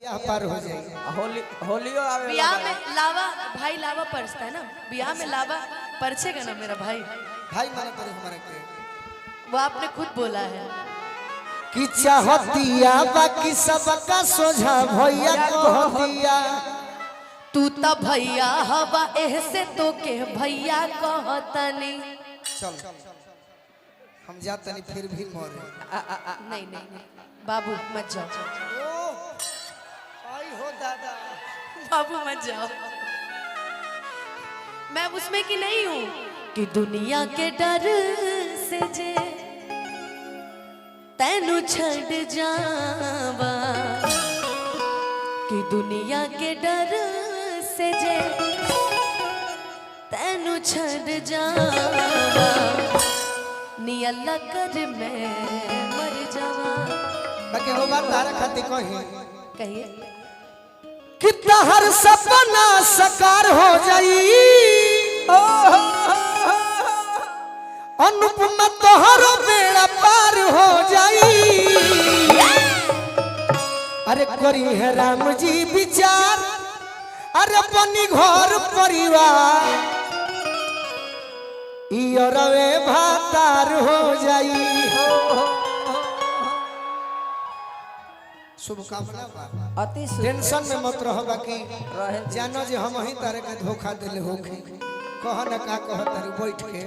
यहाँ पार हो जाएगी। होलियो आवे बियाह में लावा भाई लावा परसता है ना, बियाह में लावा परसेगा ना मेरा भाई। भाई माने पर हमारे के वो आपने खुद बोला है कि चाहतिया बाकी सबका सोझा भैया कहतिया तू ता भैया हवा ऐसे तो के भैया कहतनी। चल हम जाते नहीं फिर भी मोरे नहीं नहीं नहीं बाबू मत जाओ, आई हो दादा बाबू मत जाओ। मैं उसमें की नहीं हूँ कि दुनिया के डर से जे तैनू छड़ जावा, कि दुनिया के डर से जे तैनू छड़ जावा, नी अल्लाह कर मैं मर जावा। बाकी वो बात तारा खाती कहिए कितना हर सपना साकार हो जाई अनुपमा तोहरो बेड़ा पार हो जाई। अरे करी है राम जी विचार, अरे बनी घर परिवार इरवे भातार हो जाई। शुभकामना अति टेंशन में मत रहो, बाकी जानो जे हम ही तारे के धोखा दिले होखे। कह न का कह तारी बैठ के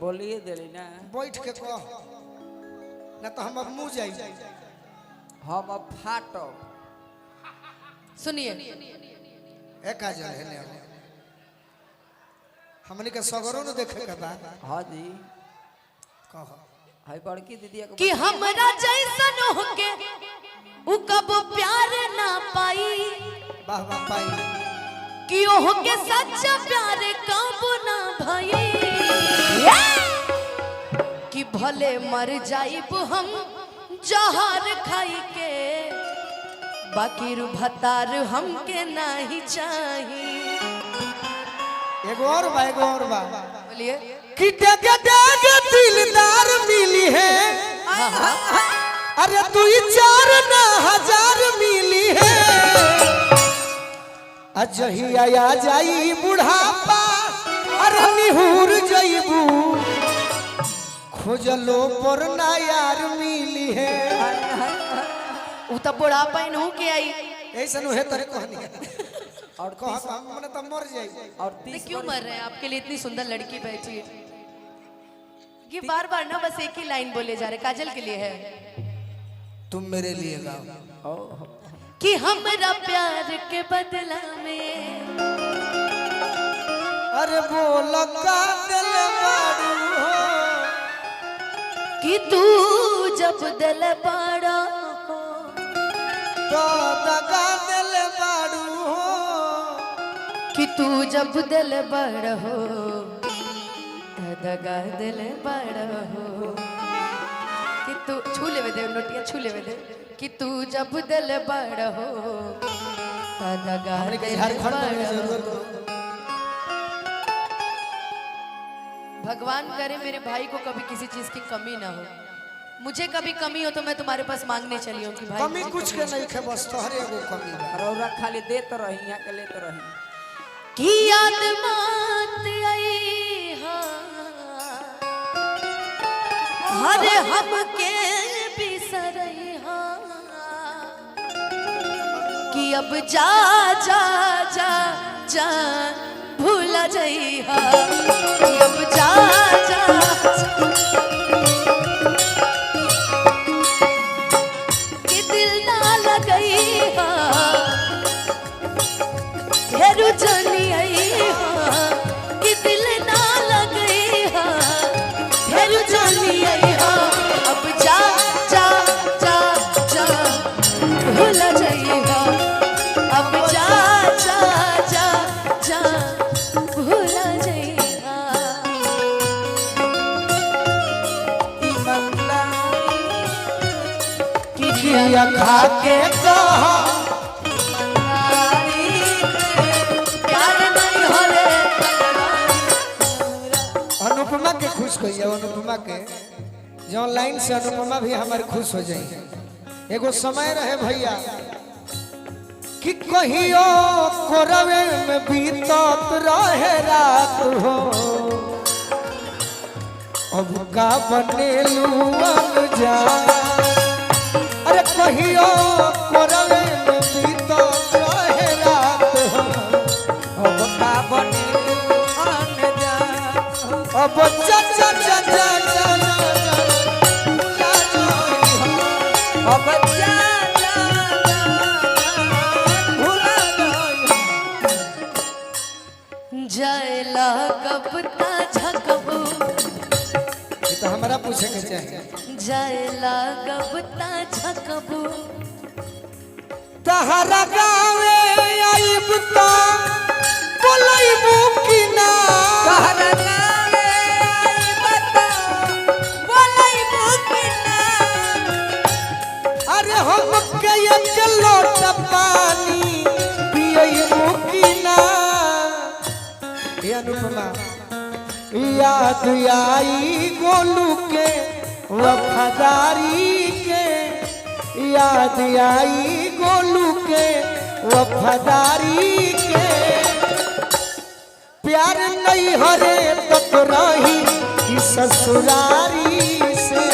बोलिए देली ना, बैठ के कह न तो हम अब मुंह जाई हम अब फाटो। सुनिए एक आ जाए ने हमनी के सगरो न देखे के बा। हाँ जी कह हाय बड़की दीदी कि हमरा जैसन होके उ कब प्यार ना पाई, वाह वाह पाई कि ओह के सच्चा प्यार कब ना भई, कि भले मर जाइब हम जहर खाई के, बाकी भतार हमके नहीं चाहिए। एगो और बा बोलिए कि डग दिलदार मिली है। अरे तू 4 ना 1000 मिली है। अजहिया आ जाई बुढ़ापा, अरे निहुर जइबू खोजलो पर ना यार मिली है। उ त बुढ़ापा इनहू के आई। ऐसा नु है तरे कहनी और कह हमने तो मर जाई। और नहीं क्यों मर रहे हैं, आपके लिए इतनी सुंदर लड़की बैठी है। ये बार बार ना बस एक ही लाइन बोले जा रहे, काजल के लिए है तुम मेरे लिए गाओ कि हमरा प्यार के बदला में, अरे बोल का दिल बारू हो कि तू जब दिल बड़ा हो, तो दगा दिल बारू हो कि तू जब दिल बड़ा हो तो दगा दिल बड़ा हो, कि तू छू लेवे दे नोटिया छू लेवे दे, कि तू जब दिल बड़ा हो तो दगा दिल झारखंड में बड़ा हो। जरूरत हो। भगवान करे मेरे भाई को कभी किसी चीज की कमी ना हो, मुझे कभी कमी हो तो मैं तुम्हारे पास मांगने चली हूँ कि भाई कमी कुछ के नहीं खे, बस तोहरे एगो कमी बा। रौरा खाली देत रही यहाँ के लेत रही। की याद मात आई हर हमके बिसरई कि अब जा जा जा जा भूल जई कि अब जा जा कि दिल ना लगई हेरु जनी आई कि दिल ना लगई हेरु जनी आई अब जा जा जा जा भूल जाइएगा, अब जा जा जा जा भूल जाइएगा। किया खा के कहा प्यार नहीं हो रे अनुपमा के खुश कहिए। अनुपमा के जो लाइन से अनुपमा भी हमारे खुश हो जाए। एगो समय रहे भैया कि कहियो कोरवे में बीतत रहे रात हो अब का बनेलू अनजान। अरे कहियो कोरवे में बीतत रहे रात हो अब का बनेलू अनजान। अब चा चा चा चा चा अब जा जा भुला जायला कबता झकबू ये तो हमारा पूछे के चाहिए। जायला कबता झकबू तहरा गावे आइब ता बोलैबू कि ना कहरा गावे आई बता बोलैबू कि ना। अरे हम के एक लोटा पानी पियैबू कि ना। ये अनुपमा याद आई गोलू के वफादारी के याद आई गोलू के वफादारी के प्यार नहीं हरे तक रही कि ससुरारी से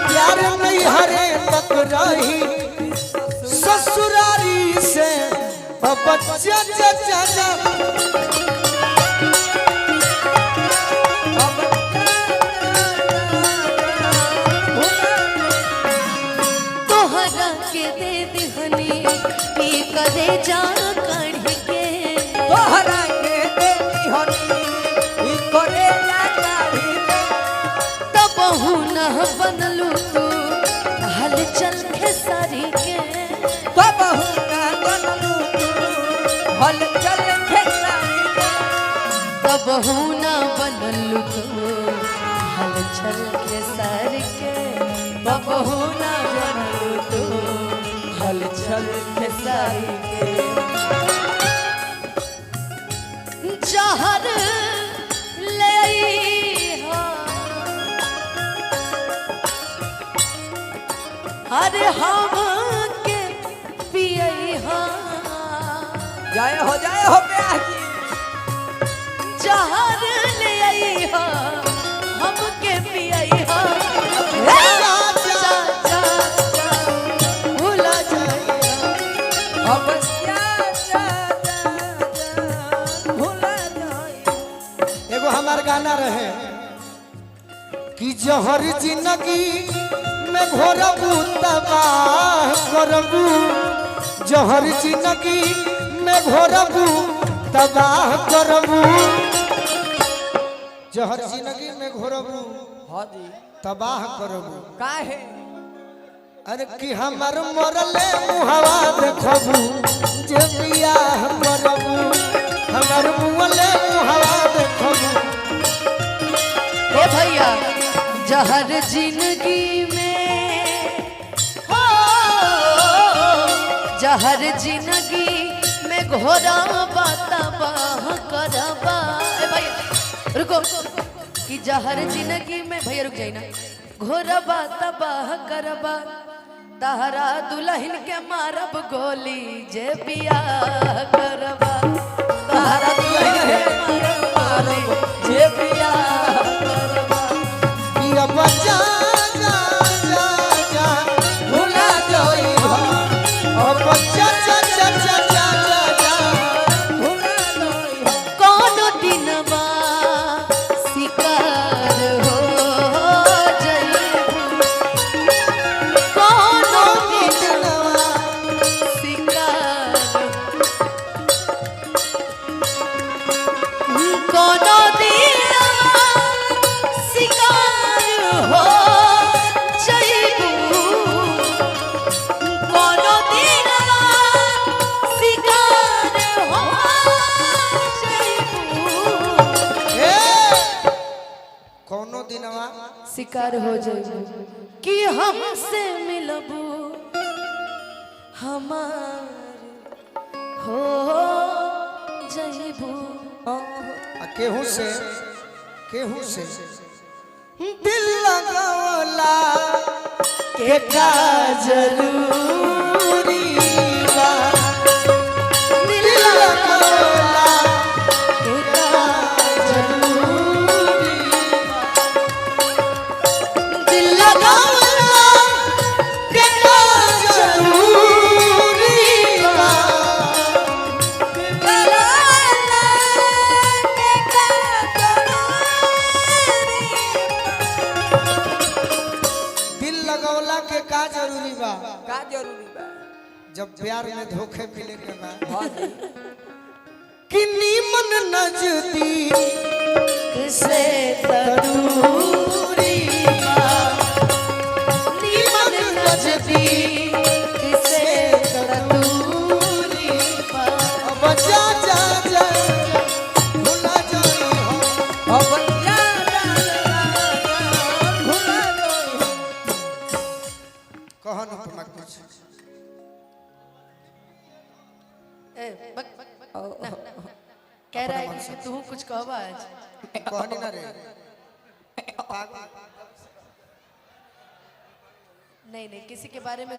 प्यार नहीं हरे तक रही ससुरारी से अब बच्चा चा चा चा अब तोहरा के दे दिहनी पी करे जा कढ़ के तोहरा के देती होनी ई करे जा काढ़ी दे। तब न बनलू तू हल चल खेसारी के तब हुना बनलू हल चल खेसारी के। तब न बनलू तू हल चल खेसारी के तब न बनलू तू हल चल खेसारी के जहर ले आईहा अरे हम के पियहा जाए हो ब्याह की जहर ले आईहा हम के पियहा भूला जाए अब जा जा भुला जाए। एगो हमार गाना रहे कि जहर जिंदगी में घोरबू तबाह करबू जहर जिंदगी में घोरबू तबाह करबू जहर जिंदगी में घोरबू हाँ जी तबाह करबू काहे अरे कि हमार मरले मुहवा देखबू जे बियाह करबू हमार मुहले मुहवा देखबू ए भैया जहर जिंदगी में हो जहर जिंदगी में घोरा बाता बाह करबा ए भैया रुको कि जहर जिंदगी में भैया रुक जाइए ना घोरा बाता बाह करबा तहरा दुल्हन के मारब गोली जे बियाह करबा तहरा दुल्हन के मारब गोली जे बियाह करबा कि अब जा जा जा जा भुला जाई अब जा जा जा जा जा जा भुला जाए। कौन दिनवा शिकार हो जइबू कौन दिनवा शिकार कौन दिनवा शिकार हो जइबू कौन दिनवा शिकार हो जइबू ए कौनो दिनवा शिकार हो जाए कि हमसे मिलबू हमार हो जइबू केहू से दिल लगौला के का जरूरी बा जब प्यार में धोखे मिले के बाद हाँ जी कि नीमन नजदीक से तरूरी बा नीमन नजदीक से तरूरी बा अब जा जा जा भुला जाई हो अब भुला दो कहन अपना कुछ कह रहा है कि तू कुछ कहवा आज कहनी ना रे नहीं नहीं किसी के बारे में